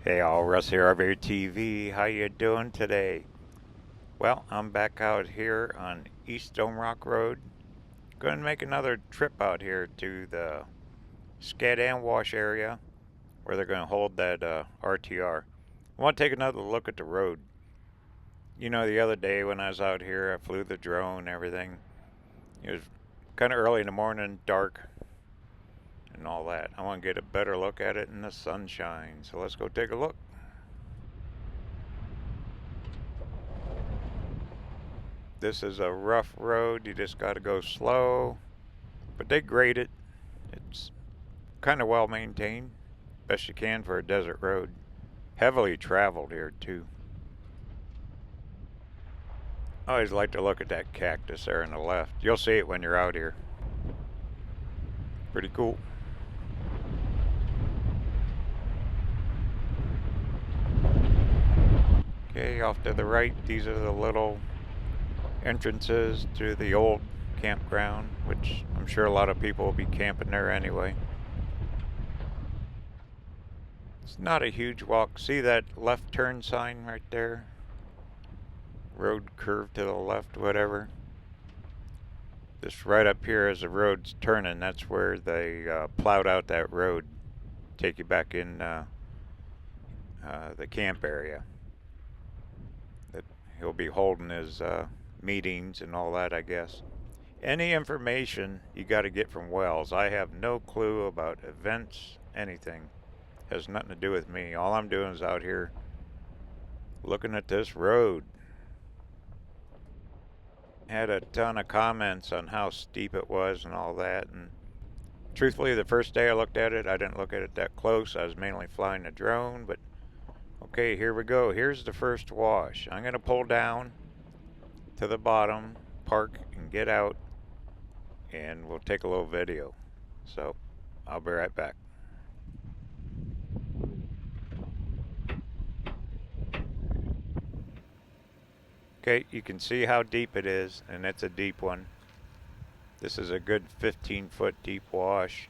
Hey all, Russ here, RVerTV. How you doing today? Well, I'm back out here on East Stone Rock Road. Going to make another trip out here to the Scaddan Wash area where they're going to hold that RTR. I want to take another look at the road. You know, the other day when I was out here, I flew the drone and everything. It was kind of early in the morning, dark, and all that. I want to get a better look at it in the sunshine. So let's go take a look. This is a rough road. You just got to go slow, but they grade it. It's kind of well maintained, best you can for a desert road. Heavily traveled here too. I always like to look at that cactus there on the left. You'll see it when you're out here. Pretty cool. Okay, off to the right, these are the little entrances to the old campground, which I'm sure a lot of people will be camping there anyway. It's not a huge walk. See that left turn sign right there? Road curve to the left, whatever. This right up here as the road's turning, that's where they plowed out that road. Take you back in the camp area. That he'll be holding his meetings and all that, I guess. Any information you got to get from Wells. I have no clue about events, anything. Has nothing to do with me. All I'm doing is out here looking at this road. Had a ton of comments on how steep it was and all that, and truthfully the first day I looked at it, I didn't look at it that close. I was mainly flying the drone, but okay, here we go. Here's the first wash. I'm going to pull down to the bottom, park, and get out, and we'll take a little video. So I'll be right back. Okay, you can see how deep it is, and it's a deep one. This is a good 15-foot deep wash.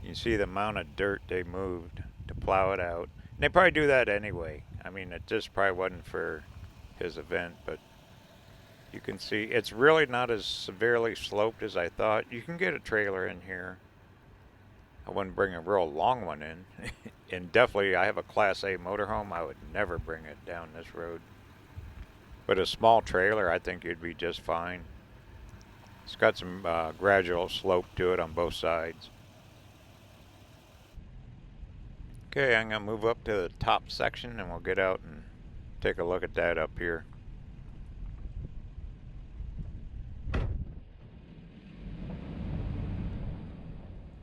You see the amount of dirt they moved to plow it out. And they probably do that anyway. I mean, it just probably wasn't for his event, but you can see it's really not as severely sloped as I thought. You can get a trailer in here. I wouldn't bring a real long one in. And definitely, I have a Class A motorhome. I would never bring it down this road. But a small trailer, I think you'd be just fine. It's got some gradual slope to it on both sides. Okay, I'm going to move up to the top section and we'll get out and take a look at that up here.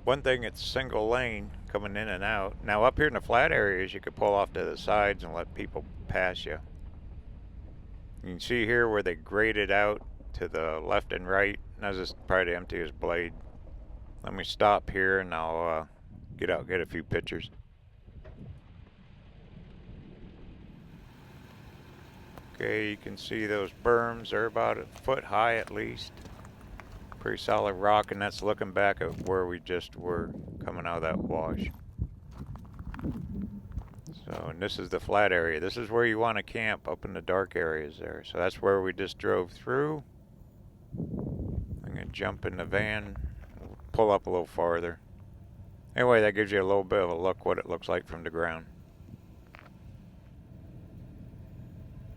One thing, it's single lane coming in and out. Now up here in the flat areas you could pull off to the sides and let people pass you. You can see here where they graded out to the left and right. Now just probably to empty his blade. Let me stop here and I'll get out, get a few pictures. Okay, you can see those berms. They're about a foot high at least. Pretty solid rock, and that's looking back at where we just were coming out of that wash. So, and this is the flat area. This is where you want to camp, up in the dark areas there. So that's where we just drove through. I'm going to jump in the van, pull up a little farther. Anyway, that gives you a little bit of a look what it looks like from the ground.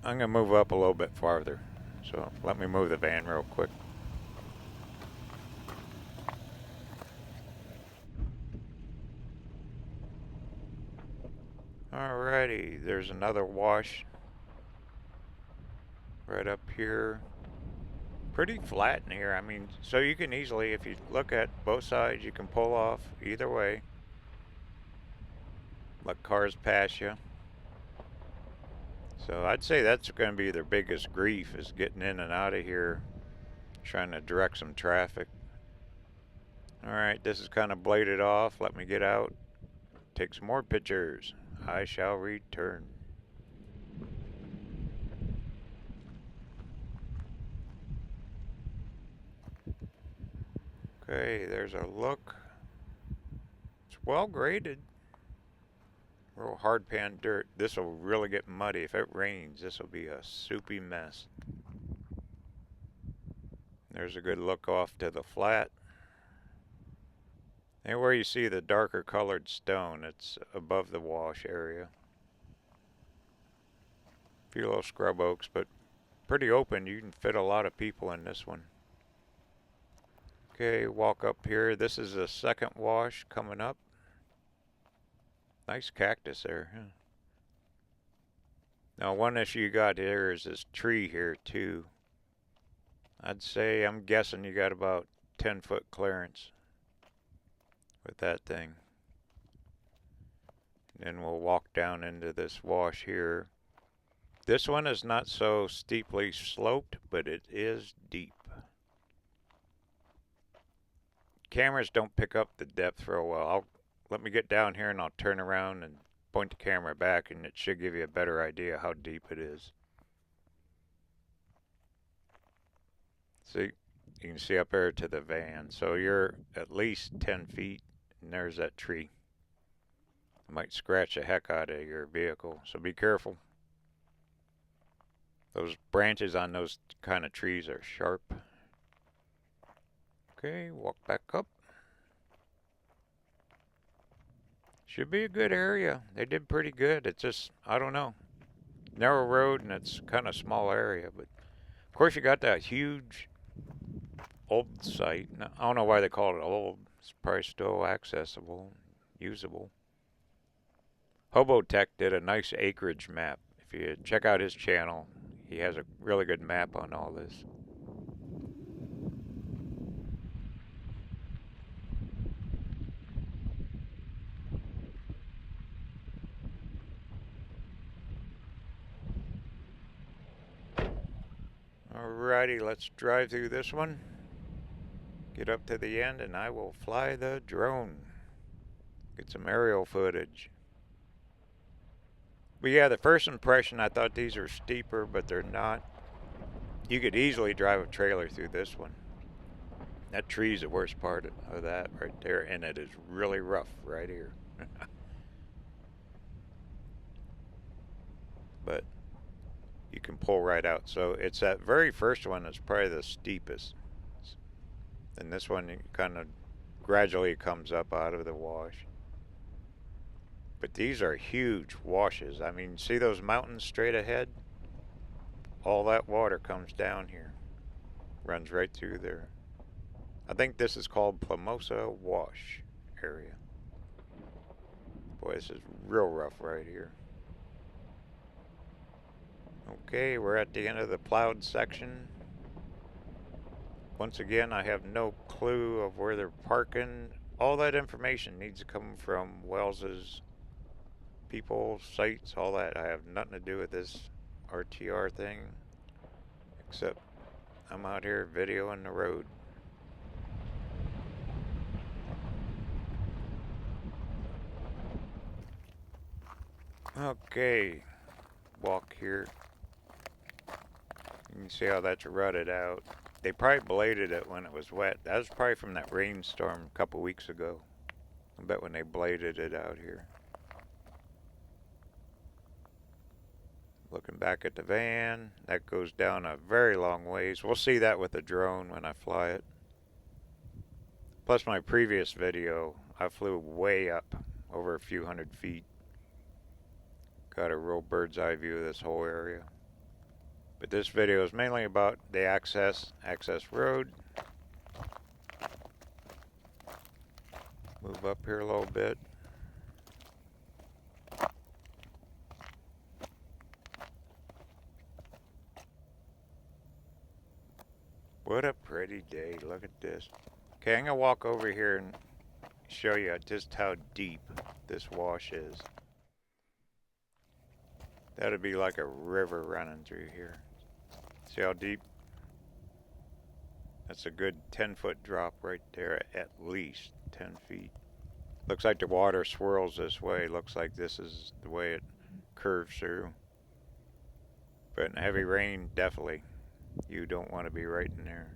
I'm going to move up a little bit farther. So let me move the van real quick. Alrighty, there's another wash right up here. Pretty flat in here. I mean, so you can easily, if you look at both sides, you can pull off either way. Let cars pass you. So I'd say that's going to be their biggest grief, is getting in and out of here, trying to direct some traffic. Alright, this is kind of bladed off. Let me get out, take some more pictures. I shall return. Okay, there's a look. It's well graded. Real hard pan dirt. This will really get muddy. If it rains, this will be a soupy mess. There's a good look off to the flat. And where you see the darker colored stone, it's above the wash area. A few little scrub oaks, but pretty open. You can fit a lot of people in this one. Okay, walk up here. This is the second wash coming up. Nice cactus there. Huh? Now, one issue you got here is this tree here too. I'd say, I'm guessing you got about 10-foot clearance with that thing. And then we'll walk down into this wash here. This one is not so steeply sloped, but it is deep. Cameras don't pick up the depth real well. Let me get down here and I'll turn around and point the camera back, and it should give you a better idea how deep it is. See, you can see up there to the van. So you're at least 10 feet, and there's that tree. It might scratch the heck out of your vehicle, so be careful. Those branches on those kind of trees are sharp. Okay, walk back up. Should be a good area. They did pretty good. It's just, I don't know, narrow road, and it's kind of small area. But of course you got that huge old site. I don't know why they call it old. It's probably still accessible, usable. Hobotech did a nice acreage map. If you check out his channel, he has a really good map on all this. Alrighty, let's drive through this one. Get up to the end and I will fly the drone. Get some aerial footage. But yeah, the first impression, I thought these are steeper, but they're not. You could easily drive a trailer through this one. That tree's the worst part of that right there, and it is really rough right here. But you can pull right out. So it's that very first one that's probably the steepest. And this one kind of gradually comes up out of the wash. But these are huge washes. I mean, see those mountains straight ahead? All that water comes down here. Runs right through there. I think this is called Plimosa Wash area. Boy, this is real rough right here. Okay, we're at the end of the plowed section. Once again, I have no clue of where they're parking. All that information needs to come from Wells's people, sites, all that. I have nothing to do with this RTR thing, except I'm out here videoing the road. Okay, walk here. You can see how that's rutted out. They probably bladed it when it was wet. That was probably from that rainstorm a couple weeks ago. I bet when they bladed it out here. Looking back at the van, that goes down a very long ways. We'll see that with the drone when I fly it. Plus my previous video, I flew way up, over a few hundred feet. Got a real bird's eye view of this whole area. But this video is mainly about the ACCESS Road. Move up here a little bit. What a pretty day. Look at this. Okay, I'm going to walk over here and show you just how deep this wash is. That'd be like a river running through here. See how deep? That's a good 10-foot drop right there, at least 10 feet. Looks like the water swirls this way. Looks like this is the way it curves through. But in heavy rain, definitely. You don't want to be right in there.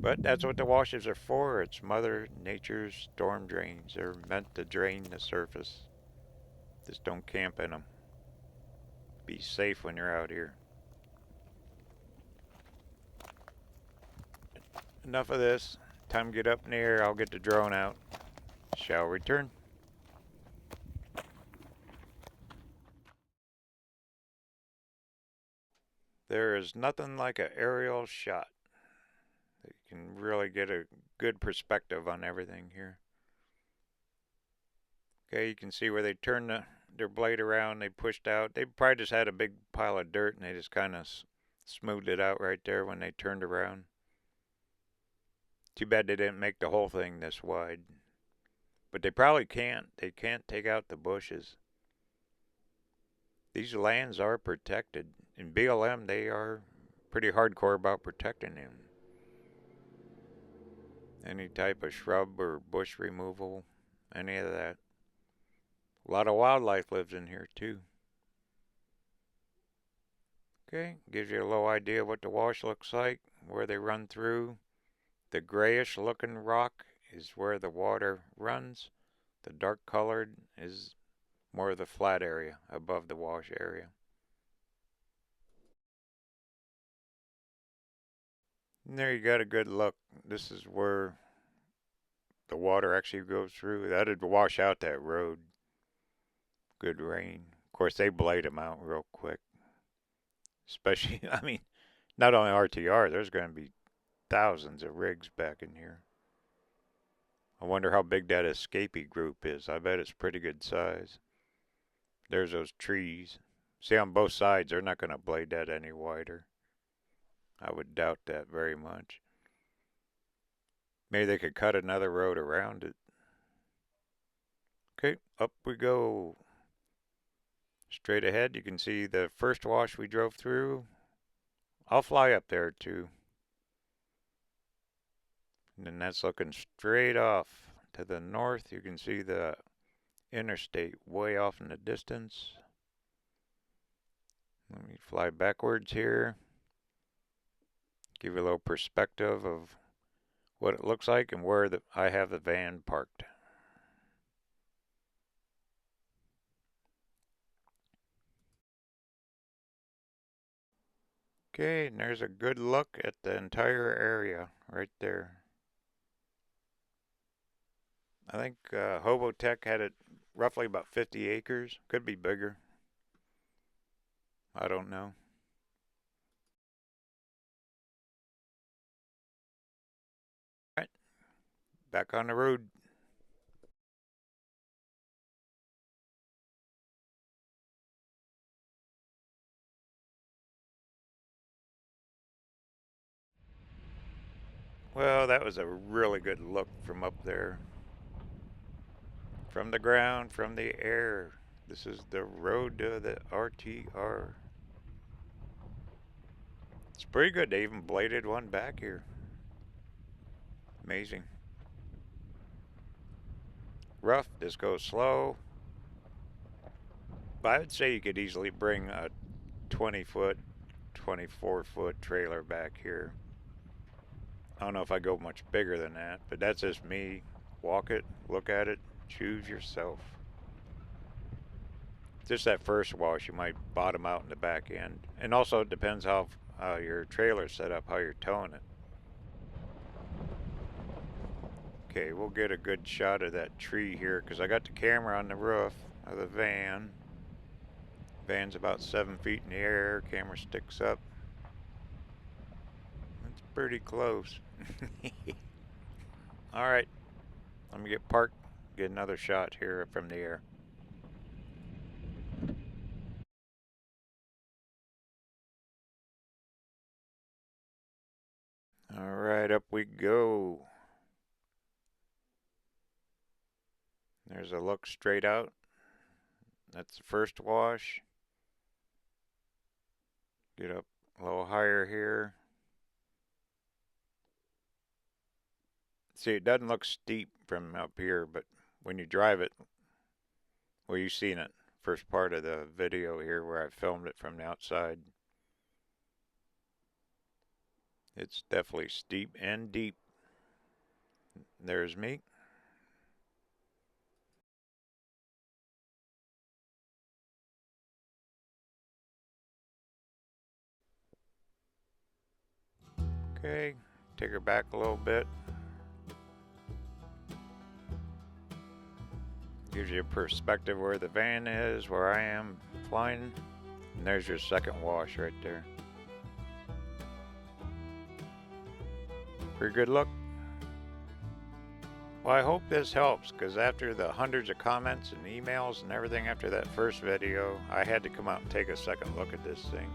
But that's what the washes are for. It's Mother Nature's storm drains. They're meant to drain the surface. Just don't camp in them. Be safe when you're out here. Enough of this. Time to get up in the air. I'll get the drone out. Shall return. There is nothing like an aerial shot. You can really get a good perspective on everything here. Okay, you can see where they turned their blade around. They pushed out. They probably just had a big pile of dirt and they just kind of smoothed it out right there when they turned around. Too bad they didn't make the whole thing this wide. But they probably can't. They can't take out the bushes. These lands are protected. In BLM, they are pretty hardcore about protecting them. Any type of shrub or bush removal, any of that. A lot of wildlife lives in here too. Okay, gives you a low idea of what the wash looks like, where they run through. The grayish looking rock is where the water runs. The dark colored is more of the flat area above the wash area. And there you got a good look. This is where the water actually goes through. That'd wash out that road. Good rain. Of course, they blade them out real quick. Especially, I mean, not only RTR, there's going to be thousands of rigs back in here. I wonder how big that escapee group is. I bet it's pretty good size. There's those trees. See, on both sides, they're not going to blade that any wider. I would doubt that very much. Maybe they could cut another road around it. Okay, up we go. Straight ahead, you can see the first wash we drove through. I'll fly up there too. And then that's looking straight off to the north. You can see the interstate way off in the distance. Let me fly backwards here. Give you a little perspective of what it looks like and where I have the van parked. Okay, and there's a good look at the entire area right there. I think Hobotech had it roughly about 50 acres. Could be bigger. I don't know. All right, back on the road. Well, that was a really good look from up there. From the ground, from the air. This is the road to the RTR. It's pretty good. They even bladed one back here. Amazing. Rough, this goes slow. But I would say you could easily bring a 20-foot, 24-foot trailer back here. I don't know if I go much bigger than that, but that's just me. Walk it, look at it, choose yourself. Just that first wash, you might bottom out in the back end. And also it depends how your trailer's set up, how you're towing it. Okay, we'll get a good shot of that tree here because I got the camera on the roof of the van. Van's about 7 feet in the air, camera sticks up. It's pretty close. Alright, let me get parked, get another shot here from the air. Alright, up we go. There's a look straight out. That's the first wash. Get up a little higher here. See, it doesn't look steep from up here, but when you drive it, well, you've seen it. First part of the video here where I filmed it from the outside. It's definitely steep and deep. There's me. Okay, take her back a little bit. Gives you a perspective where the van is, where I am flying. And there's your second wash right there. Pretty good look. Well, I hope this helps, because after the hundreds of comments and emails and everything after that first video, I had to come out and take a second look at this thing.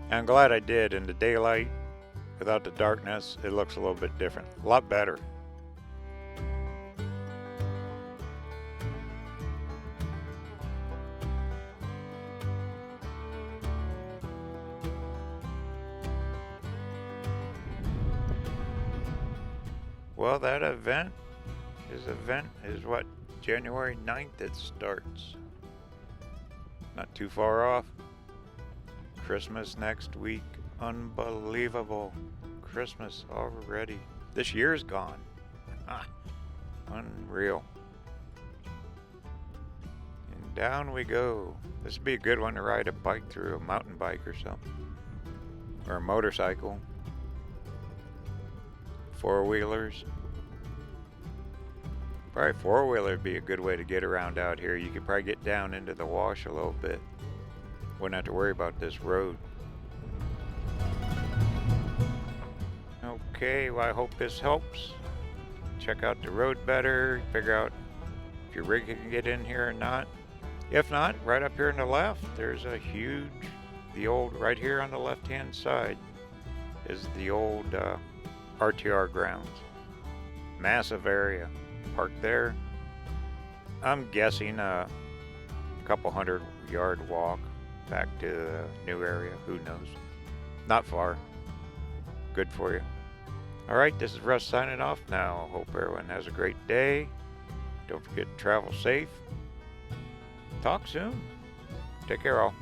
And I'm glad I did. In the daylight, without the darkness, it looks a little bit different. A lot better. Well, that event is what, January 9th it starts. Not too far off. Christmas next week. Unbelievable. Christmas already. This year's gone. Unreal. And down we go. This would be a good one to ride a bike through, a mountain bike or something. Or a motorcycle. Four-wheelers. Probably four-wheeler would be a good way to get around out here. You could probably get down into the wash a little bit. Wouldn't have to worry about this road. Okay, well, I hope this helps. Check out the road better. Figure out if your rig can get in here or not. If not, right up here on the left, there's a huge, right here on the left-hand side is the old RTR grounds. Massive area. Parked there. I'm guessing a couple 100-yard walk back to the new area. Who knows? Not far. Good for you. Alright, this is Russ signing off now. Hope everyone has a great day. Don't forget to travel safe. Talk soon. Take care all.